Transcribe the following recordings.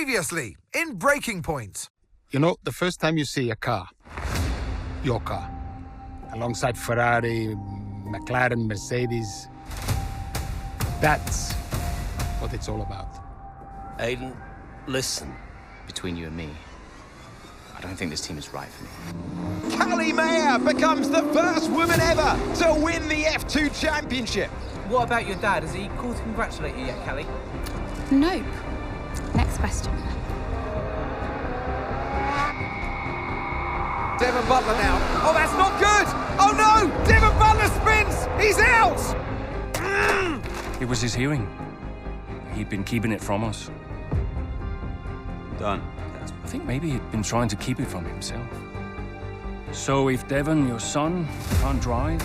Previously, in Breaking Point. You know, the first time you see a car, your car, alongside Ferrari, McLaren, Mercedes, that's what it's all about. Aiden, listen. Between you and me, I don't think this team is right for me. Callie becomes the first woman ever to win the F2 Championship. What about your dad? Has he called to congratulate you yet, Callie? Nope. Next question. Devon Butler now. Oh, that's not good! Oh no! Devon Butler spins! He's out! It was his hearing. He'd been keeping it from us. Done. I think maybe he'd been trying to keep it from himself. So if Devon, your son, can't drive,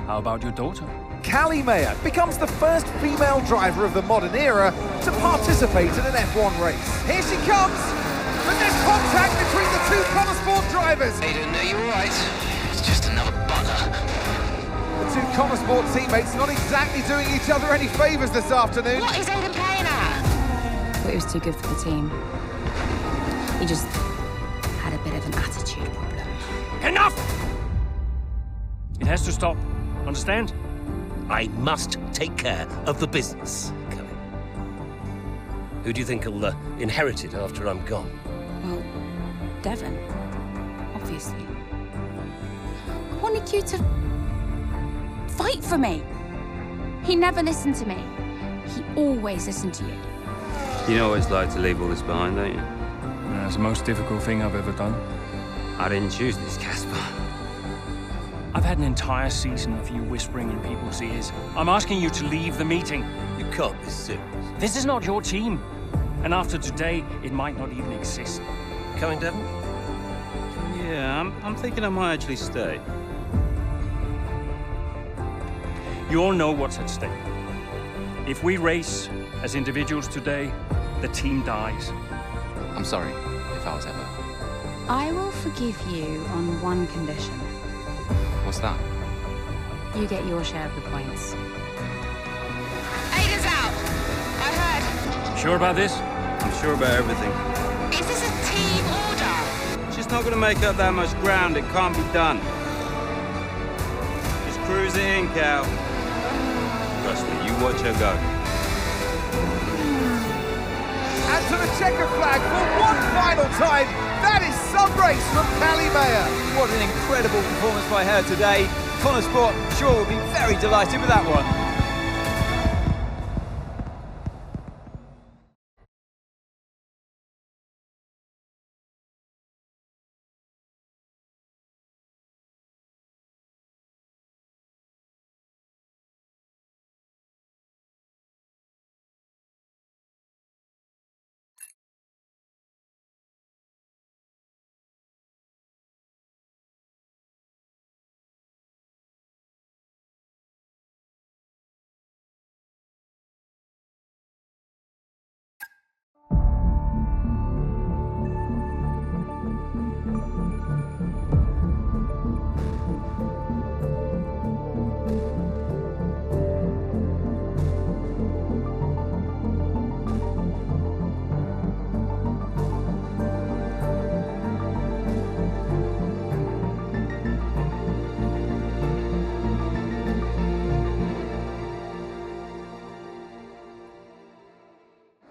how about your daughter? Callie becomes the first female driver of the modern era to participate in an F1 race. Here she comes! But there's contact between the two Connor Sport drivers. Aiden, are you alright? It's just another bugger. The two Connor Sport teammates not exactly doing each other any favours this afternoon. What is Aiden playing at? Thought he was too good for the team. He just had a bit of an attitude problem. Enough! It has to stop. Understand? I must take care of the business, Callie. Who do you think will inherit it after I'm gone? Well, Devon, obviously. I wanted you to fight for me. He never listened to me. He always listened to you. You know what it's like to leave all this behind, don't you? That's the most difficult thing I've ever done. I didn't choose this, Casper. I've had an entire season of you whispering in people's ears. I'm asking you to leave the meeting. You can't be serious. This is not your team. And after today, it might not even exist. Coming, Devon? Yeah, I'm thinking I might actually stay. You all know what's at stake. If we race as individuals today, the team dies. I'm sorry if I was ever. I will forgive you on one condition. What's that? You get your share of the points. Aiden's out! I heard. Sure about this? I'm sure about everything. Is this a team order? She's not going to make up that much ground. It can't be done. Just cruise it in, Cal. Trust me, you watch her go. And to the checker flag for one final time. That is some race from Callie What an incredible performance by her today. Connor Sport sure will be very delighted with that one.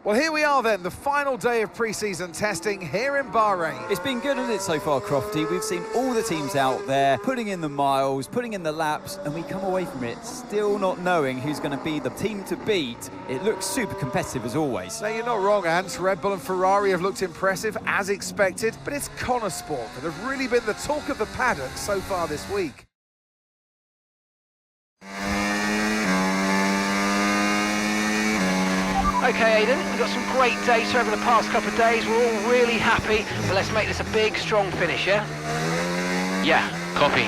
Well, here we are then, the final day of pre-season testing here in Bahrain. It's been good, hasn't it, so far, Crofty? We've seen all the teams out there putting in the miles, putting in the laps, and we come away from it still not knowing who's going to be the team to beat. It looks super competitive as always. Now, you're not wrong, Ant. Red Bull and Ferrari have looked impressive, as expected, but it's Connor Sport that have really been the talk of the paddock so far this week. Okay, Aiden, we've got some great data over the past couple of days. We're all really happy, but let's make this a big, strong finish, yeah? Yeah, copy.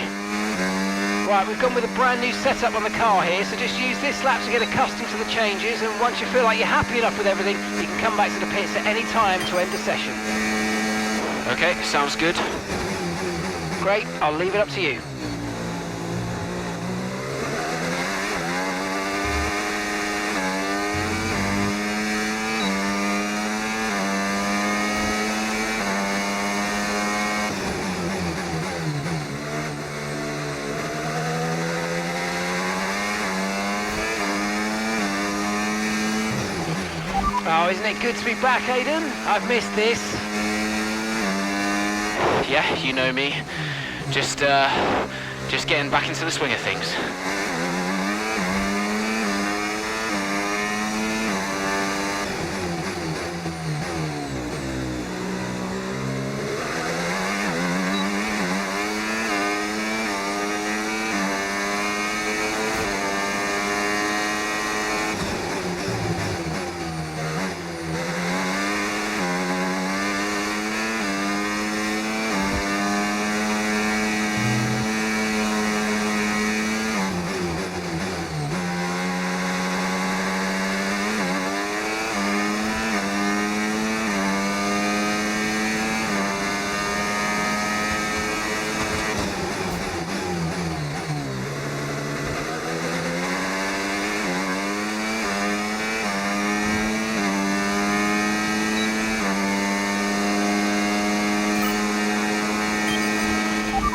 Right, we've gone with a brand new setup on the car here, so just use this lap to get accustomed to the changes, and once you feel like you're happy enough with everything, you can come back to the pits at any time to end the session. Okay, sounds good. Great, I'll leave it up to you. Oh, isn't it good to be back, Aidan? I've missed this. Yeah, you know me. Just getting back into the swing of things.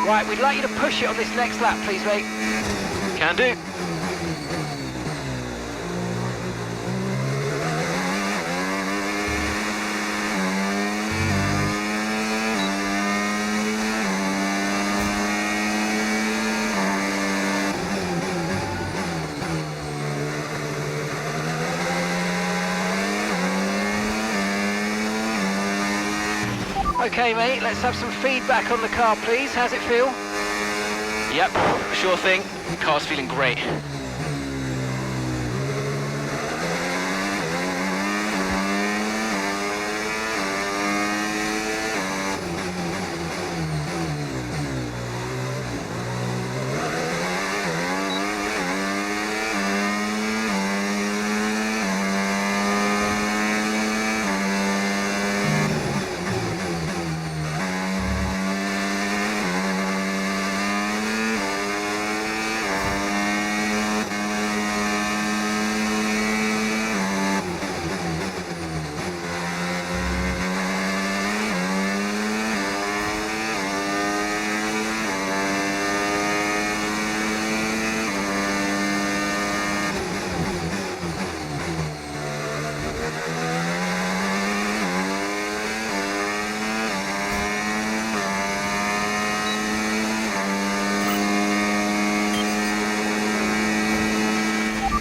Right, we'd like you to push it on this next lap, please, mate. Can do. Okay, mate, let's have some feedback on the car, please. How's it feel? Yep, sure thing. Car's feeling great.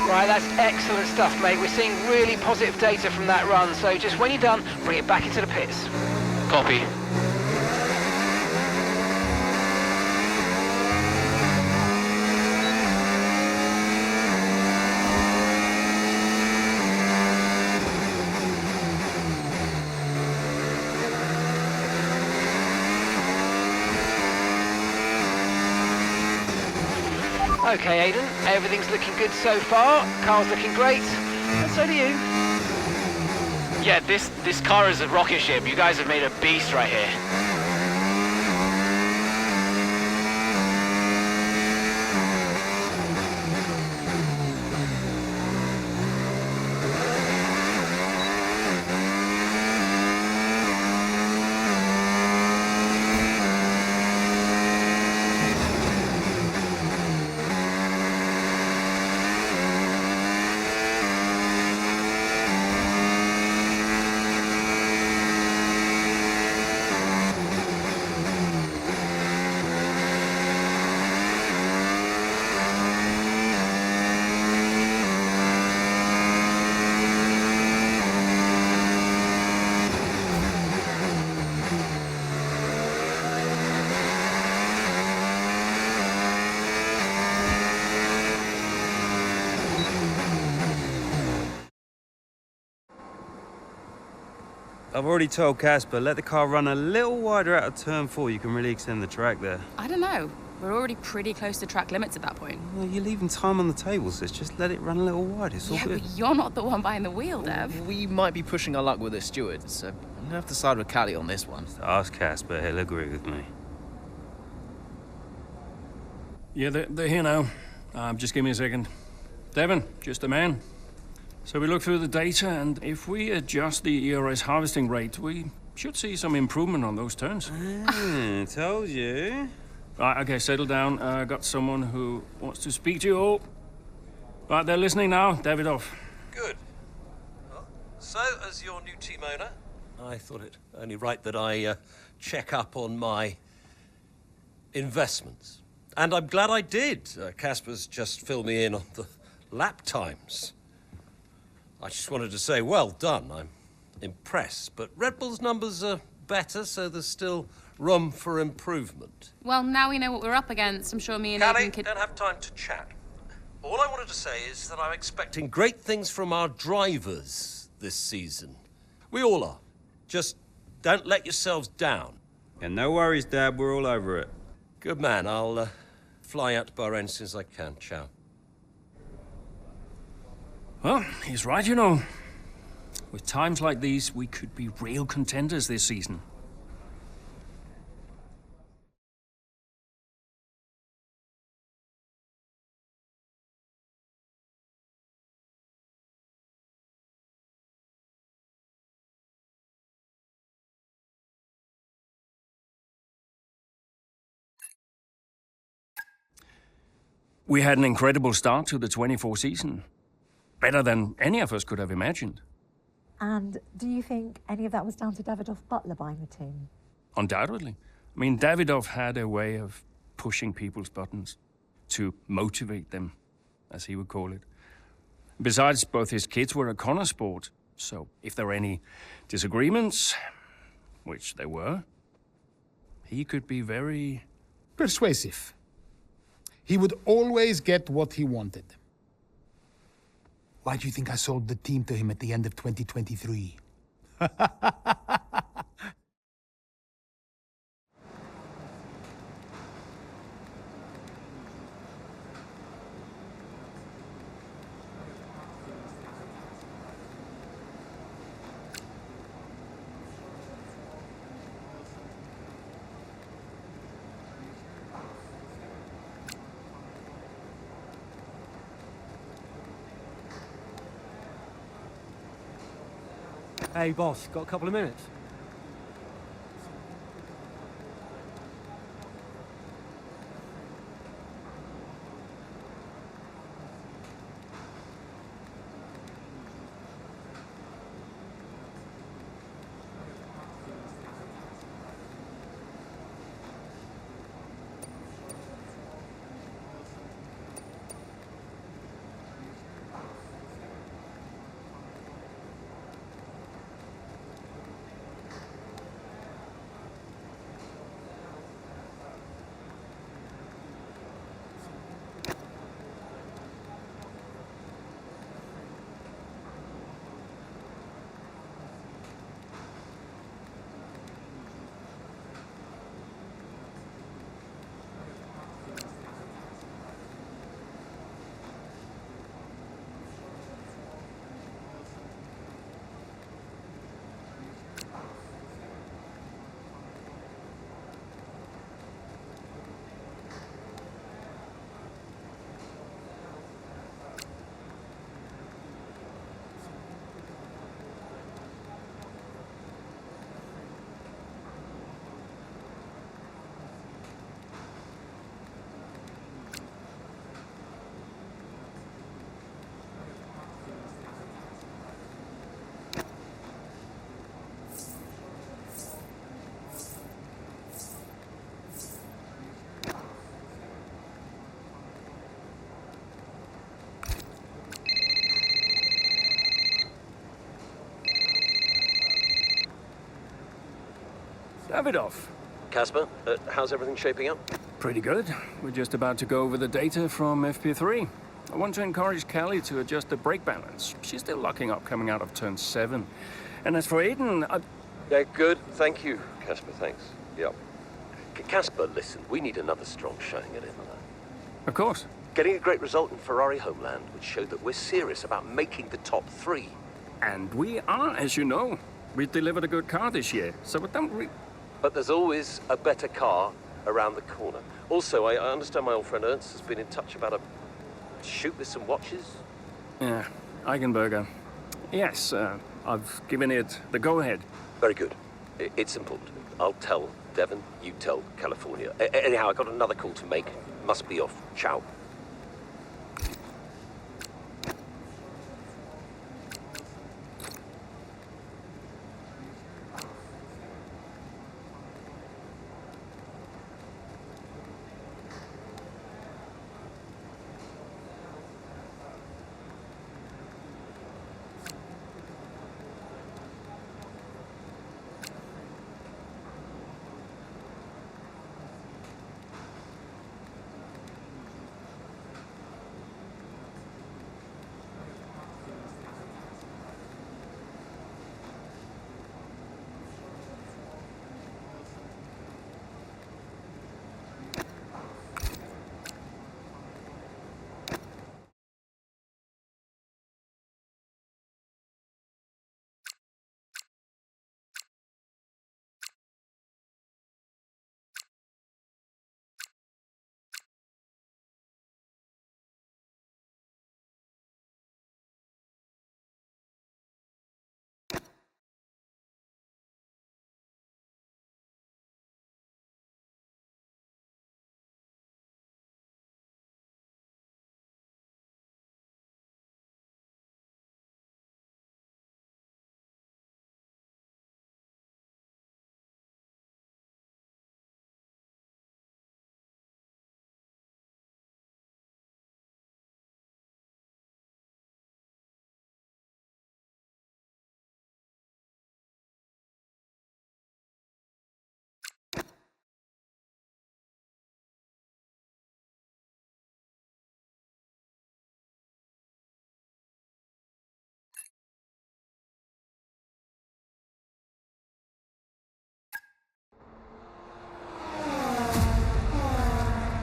Right, that's excellent stuff, mate. We're seeing really positive data from that run, so just when you're done, bring it back into the pits. Copy. Okay, Aidan, everything's looking good so far. Car's looking great, and so do you. Yeah, this car is a rocket ship. You guys have made a beast right here. I've already told Casper, let the car run a little wider out of turn 4. You can really extend the track there. I don't know. We're already pretty close to track limits at that point. Well, you're leaving time on the table, so just let it run a little wider. It's all good. But you're not the one behind the wheel, Dev. We might be pushing our luck with this steward, so I'm gonna have to side with Callie on this one. Ask Casper, he'll agree with me. Yeah, they're here now. Just give me a second. Devon, just a man. So we look through the data, and if we adjust the ERS harvesting rate, we should see some improvement on those turns. Told you. Right, okay, settle down. Got someone who wants to speak to you all. Right, they're listening now. David off. Good. So, as your new team owner, I thought it only right that I check up on my investments. And I'm glad I did. Casper's just filled me in on the lap times. I just wanted to say, well done. I'm impressed. But Red Bull's numbers are better, so there's still room for improvement. Well, now we know what we're up against. I'm sure me and Callie, Aidan could... don't have time to chat. All I wanted to say is that I'm expecting great things from our drivers this season. We all are. Just don't let yourselves down. And no worries, Dad. We're all over it. Good man. I'll fly out to Bahrain as soon as I can. Ciao. Well, he's right, you know. With times like these, we could be real contenders this season. We had an incredible start to the 24 season. Better than any of us could have imagined. And do you think any of that was down to Davidoff Butler buying the team? Undoubtedly. I mean, Davidoff had a way of pushing people's buttons to motivate them, as he would call it. Besides, both his kids were a Connor sport, so if there were any disagreements, which there were, he could be very... persuasive. He would always get what he wanted. Why do you think I sold the team to him at the end of 2023? Hey, boss, got a couple of minutes? Davidoff. Casper, how's everything shaping up? Pretty good. We're just about to go over the data from FP3. I want to encourage Callie to adjust the brake balance. She's still locking up coming out of turn 7. And as for Aidan, Yeah, good. Thank you, Casper. Thanks. Yep. Casper, listen, we need another strong showing at Imola. Of course. Getting a great result in Ferrari homeland would show that we're serious about making the top 3. And we are, as you know. We delivered a good car this year, so it don't But there's always a better car around the corner. Also, I understand my old friend Ernst has been in touch about a shoot with some watches. Yeah, Eigenberger. Yes, I've given it the go-ahead. Very good. It's important. I'll tell Devon, you tell California. Anyhow, I got another call to make. Must be off. Ciao.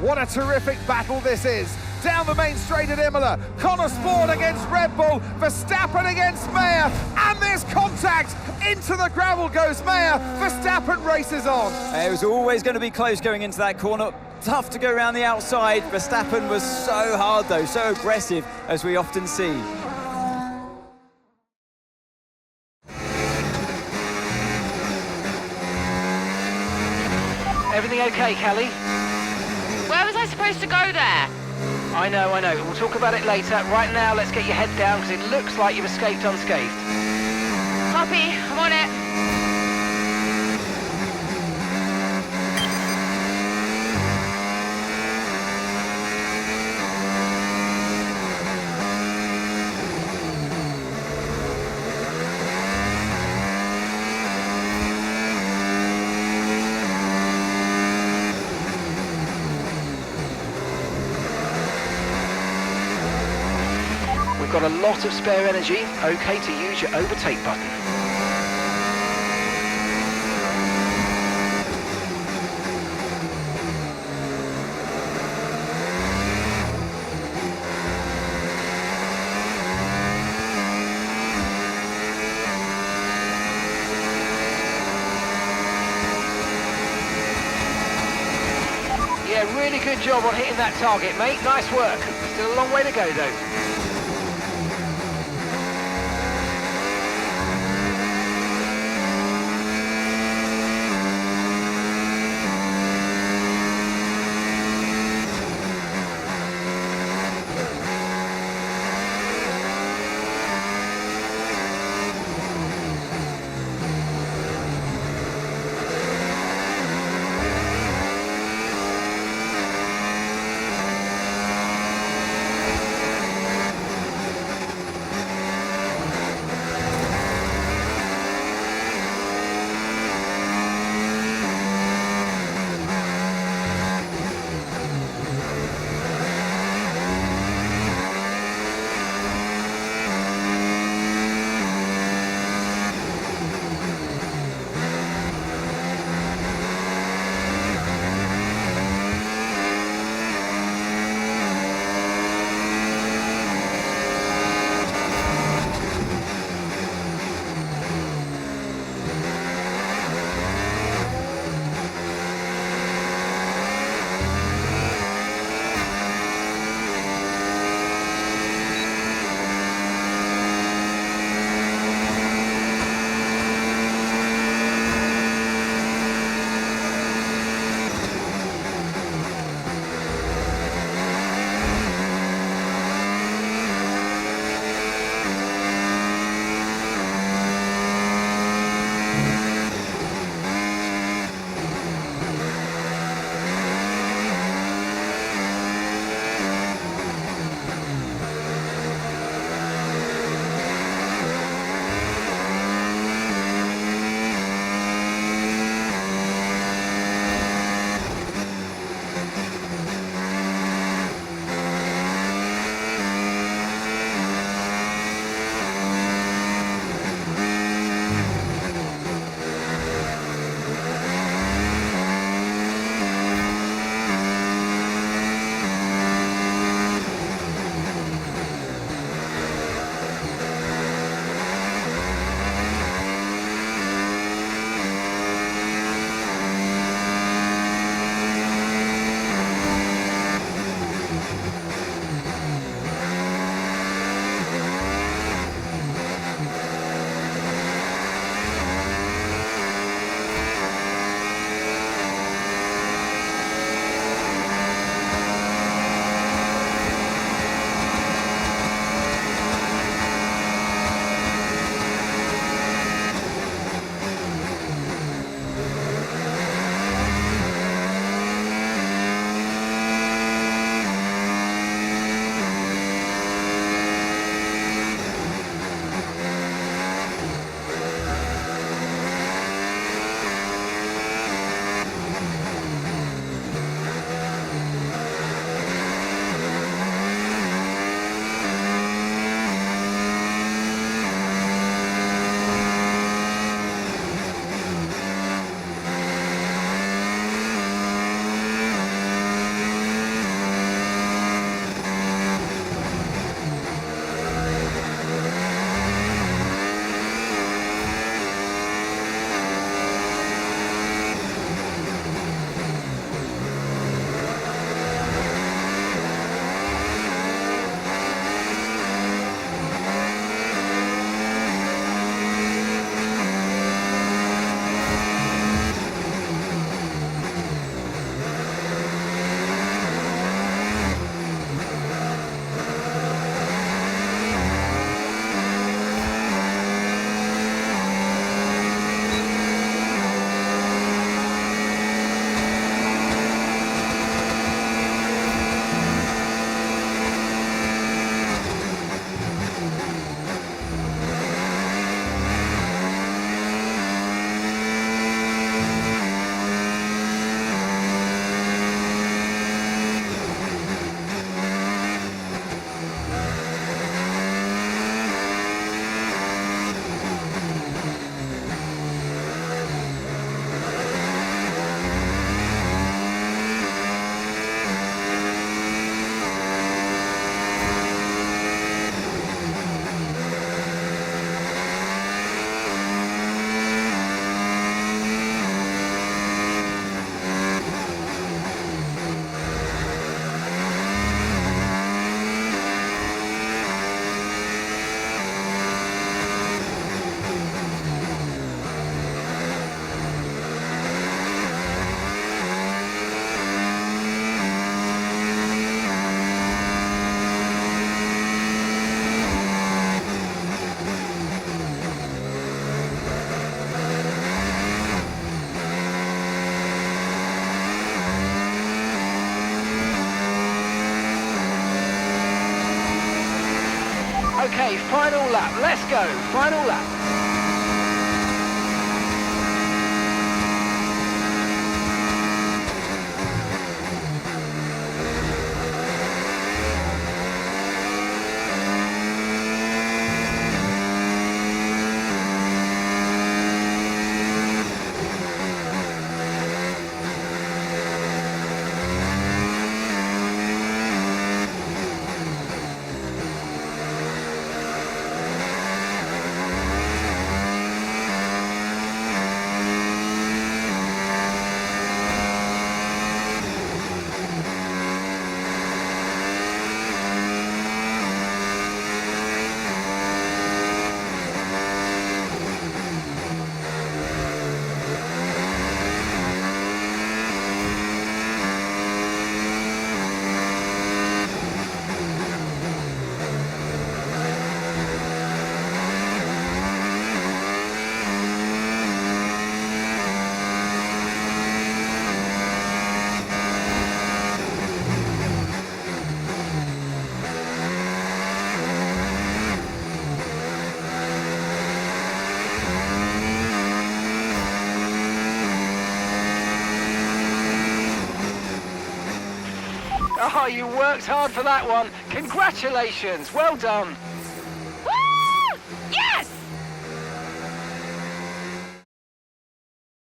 What a terrific battle this is. Down the main straight at Imola, Connor Sport against Red Bull, Verstappen against Mayer, and there's contact. Into the gravel goes Mayer, Verstappen races on. It was always going to be close going into that corner. Tough to go around the outside. Verstappen was so hard though, so aggressive, as we often see. Everything okay, Callie? Where was I supposed to go there? I know. We'll talk about it later. Right now, let's get your head down, because it looks like you've escaped unscathed. Copy, I'm on it. We've got a lot of spare energy. Okay to use your overtake button. Yeah, really good job on hitting that target, mate. Nice work. Still a long way to go, though. Okay, final lap. Let's go. Final lap. Oh, you worked hard for that one. Congratulations. Well done. Woo! Yes!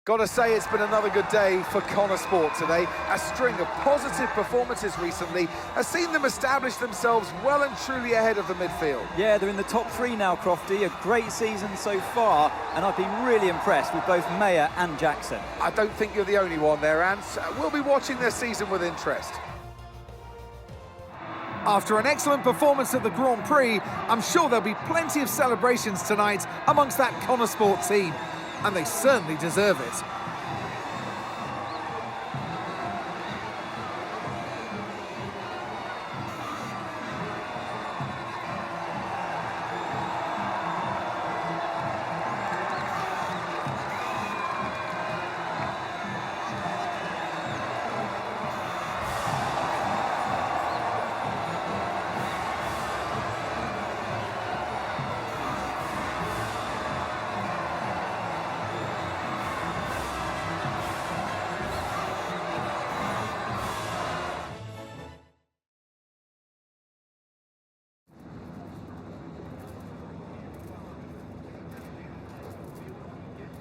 Gotta say, it's been another good day for Connor Sport today. A string of positive performances recently has seen them establish themselves well and truly ahead of the midfield. Yeah, they're in the top 3 now, Crofty. A great season so far, and I've been really impressed with both Mayer and Jackson. I don't think you're the only one there, Ants. We'll be watching their season with interest. After an excellent performance at the Grand Prix, I'm sure there'll be plenty of celebrations tonight amongst that Connor Sport team. And they certainly deserve it.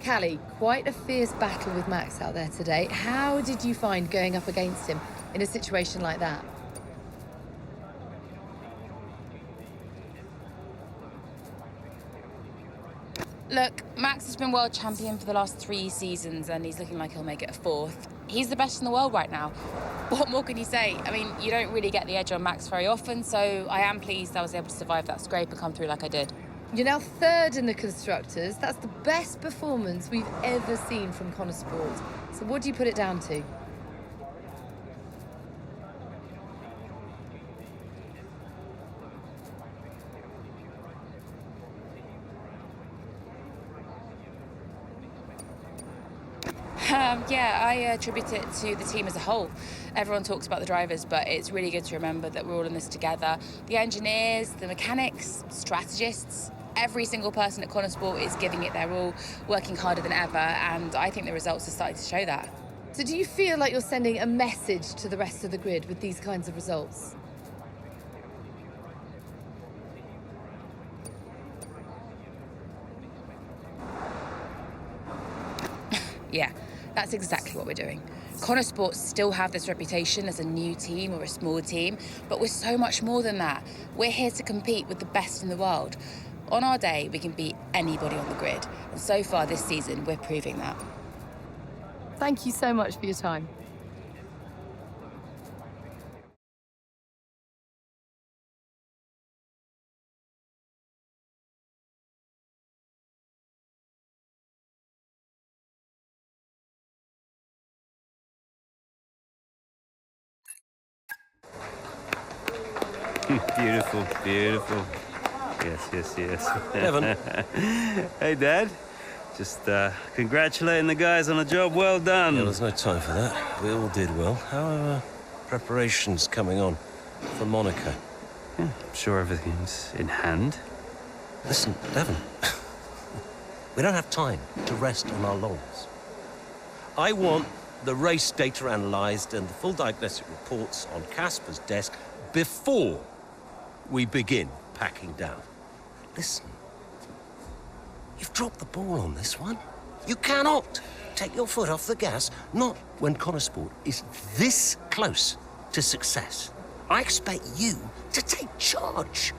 Callie, quite a fierce battle with Max out there today. How did you find going up against him in a situation like that? Look, Max has been world champion for the last 3 seasons and he's looking like he'll make it a 4th. He's the best in the world right now. What more can you say? I mean, you don't really get the edge on Max very often, so I am pleased I was able to survive that scrape and come through like I did. You're now 3rd in the Constructors. That's the best performance we've ever seen from Connor Sport. So what do you put it down to? Yeah, I attribute it to the team as a whole. Everyone talks about the drivers, but it's really good to remember that we're all in this together. The engineers, the mechanics, strategists, every single person at Connor Sport is giving it their all, working harder than ever, and I think the results are starting to show that. So do you feel like you're sending a message to the rest of the grid with these kinds of results? Yeah, that's exactly what we're doing. Connor Sports still have this reputation as a new team or a small team, but we're so much more than that. We're here to compete with the best in the world. On our day, we can beat anybody on the grid. And so far this season, we're proving that. Thank you so much for your time. Beautiful, beautiful. Yes, yes, yes. Devon. Hey, Dad. Just congratulating the guys on a job well done. Yeah, there's no time for that. We all did well. How are preparations coming on for Monaco? Yeah, I'm sure everything's in hand. Listen, Devon, we don't have time to rest on our laurels. I want the race data analysed and the full diagnostic reports on Casper's desk before we begin packing down. Listen, you've dropped the ball on this one. You cannot take your foot off the gas, not when Connor Sport is this close to success. I expect you to take charge.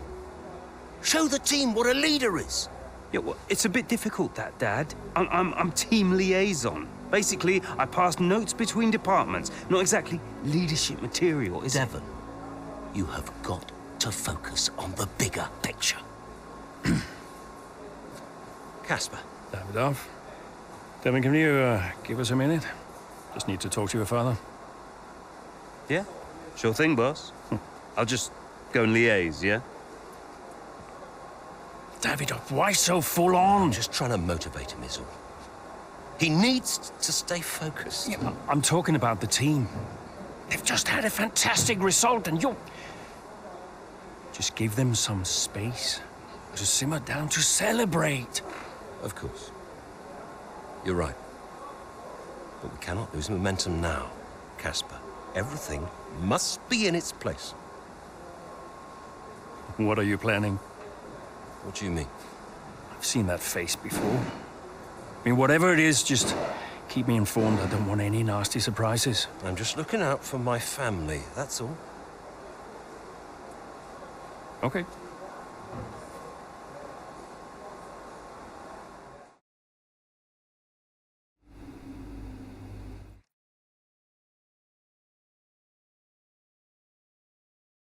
Show the team what a leader is. Yeah, well, it's a bit difficult, that, Dad. I'm team liaison. Basically, I pass notes between departments. Not exactly leadership material, is it? Devon, you have got to focus on the bigger picture. Casper. Davidoff. Devon, can you give us a minute? Just need to talk to your father. Yeah, sure thing, boss. I'll just go and liaise, yeah? Davidoff, why so full on? I'm just trying to motivate him, is all. He needs to stay focused. Yeah, I'm talking about the team. They've just had a fantastic result, and you... Just give them some space to simmer down, to celebrate. Of course. You're right. But we cannot lose momentum now, Casper. Everything must be in its place. What are you planning? What do you mean? I've seen that face before. I mean, whatever it is, just keep me informed. I don't want any nasty surprises. I'm just looking out for my family, that's all. Okay.